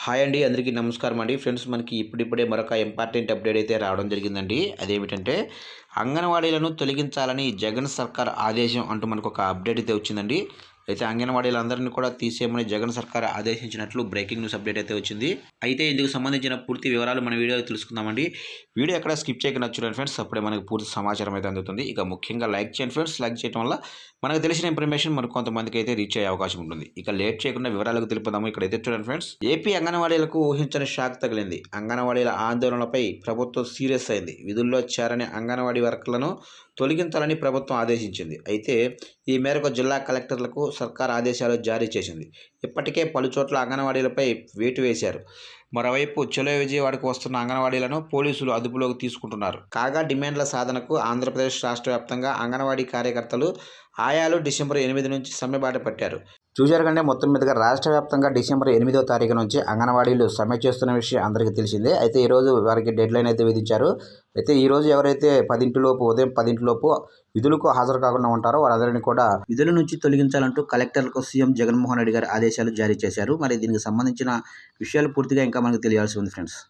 Hi అండి. అందరికీ నమస్కారం అండి. ఫ్రెండ్స్ మనకి ఇప్పుడిప్పుడే మరొక ఇంపార్టెంట్ అప్డేట్ అయితే రావడం జరిగిందండి. అదేమిటంటే అంగన్వాడీలను తొలగించాలని జగన్ సర్కార్ ఆదేశం అంటూ మనకొక అప్డేట్ అయితే వచ్చిందండి. అయితే అంగన్వాడీలందరిని కూడా తీసేయమని జగన్ సర్కార్ ఆదేశించినట్లు బ్రేకింగ్ న్యూస్ అప్డేట్ అయితే వచ్చింది. అయితే ఇందుకు సంబంధించిన పూర్తి వివరాలు మన వీడియోలో తెలుసుకుందామండి. వీడియో ఎక్కడ స్కిప్ చేయకుండా చూడండి ఫ్రెండ్స్. అప్పుడే మనకు పూర్తి సమాచారం అయితే అందుతుంది. ఇక ముఖ్యంగా లైక్ చేయండి ఫ్రెండ్స్. లైక్ చేయడం వల్ల మనకు తెలిసిన ఇన్ఫర్మేషన్ మరి కొంతమందికి అయితే రీచ్ అయ్యే అవకాశం ఉంటుంది. ఇక లేట్ చేయకుండా వివరాలకు తెలుపుదాము. ఇక్కడైతే చూడండి ఫ్రెండ్స్. ఏపీ అంగన్వాడీలకు ఊహించని షాక్ తగిలింది. అంగన్వాడీల ఆందోళనపై ప్రభుత్వం సీరియస్ అయింది. విధుల్లో చేరని అంగన్వాడీ వర్కర్లను తొలగించాలని ప్రభుత్వం ఆదేశించింది. అయితే ఈ మేరకు జిల్లా కలెక్టర్లకు సర్కార్ ఆదేశాలు జారీ చేసింది. ఇప్పటికే పలుచోట్ల అంగన్వాడీలపై వేటు వేశారు. మరోవైపు చలో విజయవాడకు వస్తున్న అంగన్వాడీలను పోలీసులు అదుపులోకి తీసుకుంటున్నారు. కాగా డిమాండ్ల సాధనకు ఆంధ్రప్రదేశ్ రాష్ట్ర వ్యాప్తంగా అంగన్వాడీ కార్యకర్తలు, ఆయాలు డిసెంబర్ 8 నుంచి సమ్మెబాట పట్టారు. చూశారు కంటే మొత్తం మీదుగా రాష్ట్ర వ్యాప్తంగా డిసెంబర్ 8వ తారీఖు నుంచి అంగన్వాడీలు సమ్మె చేస్తున్న విషయం అందరికీ తెలిసిందే. అయితే ఈరోజు వారికి డెడ్ లైన్ అయితే విధించారు. అయితే ఈరోజు ఎవరైతే 10 లోపు ఉదయం 10 లోపు విధులకు హాజరు కాకుండా ఉంటారో వారందరినీ కూడా విధుల నుంచి తొలగించాలంటూ కలెక్టర్లకు సీఎం జగన్మోహన్ రెడ్డి గారు ఆదేశాలు జారీ చేశారు. మరి దీనికి సంబంధించిన విషయాలు పూర్తిగా ఇంకా మనకు తెలియాల్సి ఉంది ఫ్రెండ్స్.